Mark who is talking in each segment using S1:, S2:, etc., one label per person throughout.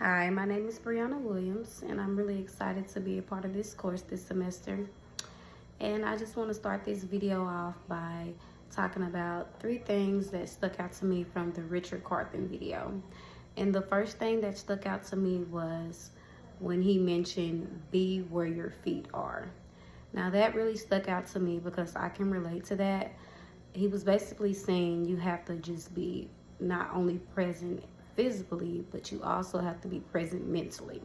S1: Hi, my name is Brianna Williams, and I'm really excited to be a part of this course this semester. And I just want to start this video off by talking about 3 things that stuck out to me from the Richard Carthen video. And the first thing that stuck out to me was when he mentioned, be where your feet are. Now that really stuck out to me because I can relate to that. He was basically saying you have to just be not only present physically, but you also have to be present mentally.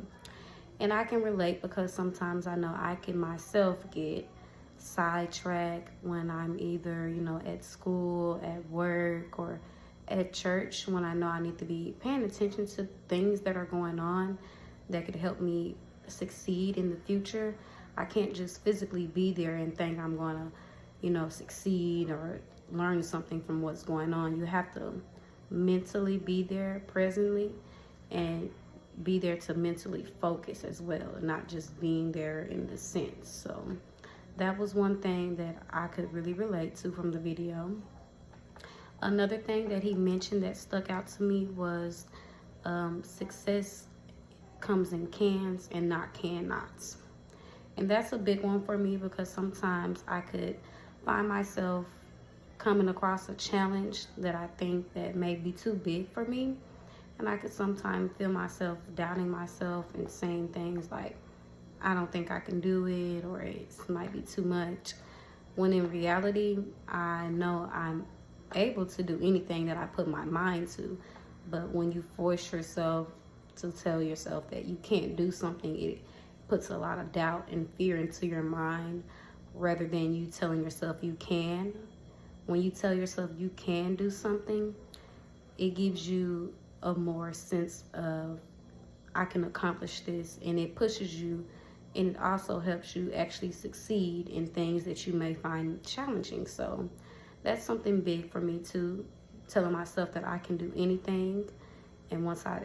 S1: And I can relate because sometimes I know I can myself get sidetracked when I'm either, at school, at work, or at church, when I know I need to be paying attention to things that are going on that could help me succeed in the future. I can't just physically be there and think I'm going to, succeed or learn something from what's going on. You have to mentally be there presently and be there to mentally focus as well, and not just being there in the sense. So that was one thing that I could really relate to from the video. Another thing that he mentioned that stuck out to me was success comes in cans and not cannots. And that's a big one for me because sometimes I could find myself coming across a challenge that I think that may be too big for me. And I could sometimes feel myself doubting myself and saying things like, I don't think I can do it, or it might be too much. When in reality, I know I'm able to do anything that I put my mind to. But when you force yourself to tell yourself that you can't do something, it puts a lot of doubt and fear into your mind rather than you telling yourself you can. When you tell yourself you can do something, it gives you a more sense of, I can accomplish this, and it pushes you, and it also helps you actually succeed in things that you may find challenging. So that's something big for me too, telling myself that I can do anything. And once I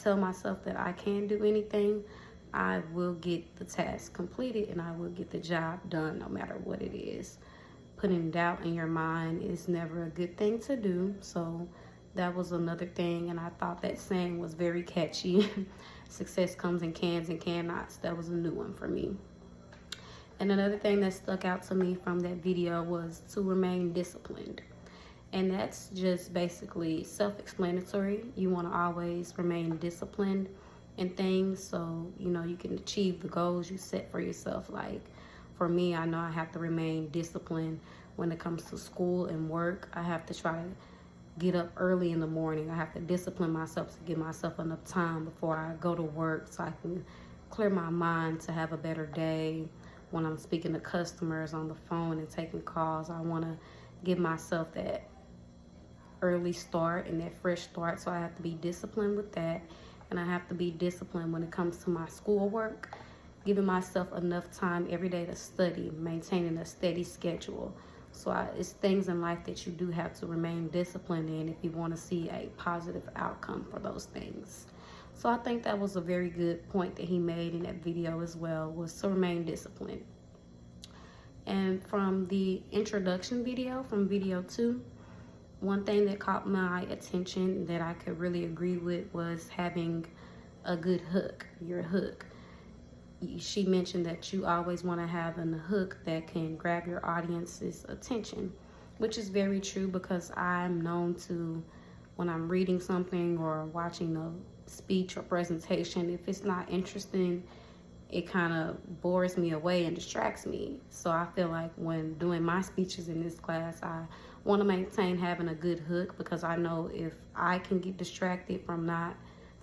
S1: tell myself that I can do anything, I will get the task completed and I will get the job done no matter what it is. Putting doubt in your mind is never a good thing to do. So that was another thing, and I thought that saying was very catchy. Success comes in cans and cannots. That was a new one for me. And another thing that stuck out to me from that video was to remain disciplined. And that's just basically self-explanatory. You want to always remain disciplined in things so, you can achieve the goals you set for yourself. Like, for me, I know I have to remain disciplined when it comes to school and work. I have to try to get up early in the morning. I have to discipline myself to give myself enough time before I go to work so I can clear my mind to have a better day. When I'm speaking to customers on the phone and taking calls, I want to give myself that early start and that fresh start. So I have to be disciplined with that. And I have to be disciplined when it comes to my schoolwork, giving myself enough time every day to study, maintaining a steady schedule. So it's things in life that you do have to remain disciplined in if you want to see a positive outcome for those things. So I think that was a very good point that he made in that video as well, was to remain disciplined. And from the introduction video, from video 2, one thing that caught my attention that I could really agree with was having a good hook, your hook. She mentioned that you always want to have a hook that can grab your audience's attention, which is very true because I'm known to, when I'm reading something or watching a speech or presentation, if it's not interesting, it kind of bores me away and distracts me. So I feel like when doing my speeches in this class, I want to maintain having a good hook because I know if I can get distracted from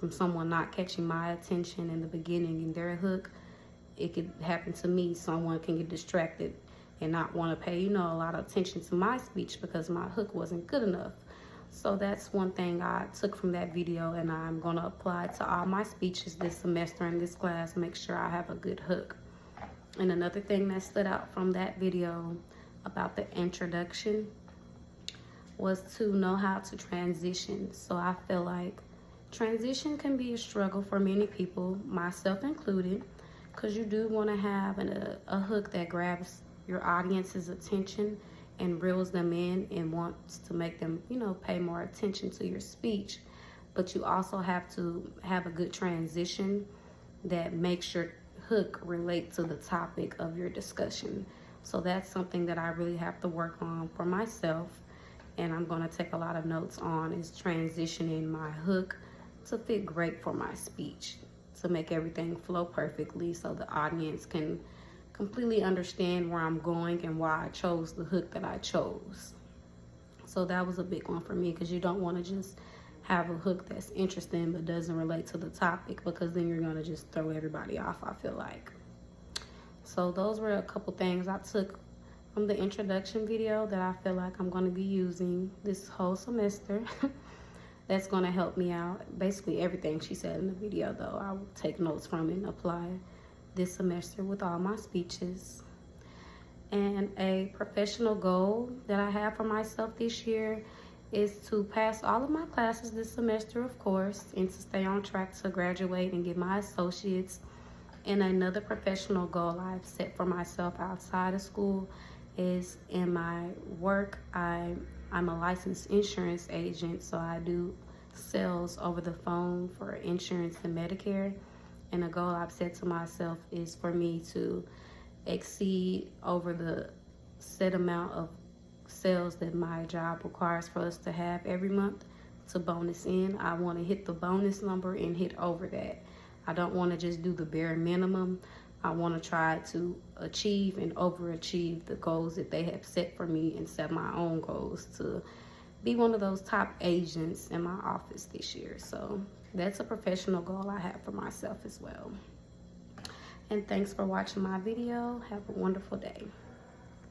S1: someone not catching my attention in the beginning in their hook, it could happen to me. Someone can get distracted and not want to pay, a lot of attention to my speech because my hook wasn't good enough. So that's one thing I took from that video, and I'm going to apply it to all my speeches this semester in this class, make sure I have a good hook. And another thing that stood out from that video about the introduction was to know how to transition. So I feel like transition can be a struggle for many people, myself included, because you do want to have a hook that grabs your audience's attention and reels them in and wants to make them, pay more attention to your speech. but you also have to have a good transition that makes your hook relate to the topic of your discussion. So that's something that I really have to work on for myself, and I'm going to take a lot of notes on, is transitioning my hook to fit great for my speech, to make everything flow perfectly so the audience can completely understand where I'm going and why I chose the hook that I chose. So that was a big one for me, because you don't want to just have a hook that's interesting but doesn't relate to the topic, because then you're going to just throw everybody off, I feel like. So those were a couple things I took from the introduction video that I feel like I'm going to be using this whole semester. That's going to help me out. Basically everything she said in the video, though, I will take notes from it and apply this semester with all my speeches. And a professional goal that I have for myself this year is to pass all of my classes this semester, of course, and to stay on track to graduate and get my associates. And another professional goal I've set for myself outside of school is in my work. I'm a licensed insurance agent, so I do sales over the phone for insurance and Medicare. And a goal I've set to myself is for me to exceed over the set amount of sales that my job requires for us to have every month to bonus in. I want to hit the bonus number and hit over that. I don't want to just do the bare minimum. I want to try to achieve and overachieve the goals that they have set for me, and set my own goals to be one of those top agents in my office this year. So that's a professional goal I have for myself as well. And thanks for watching my video. Have a wonderful day.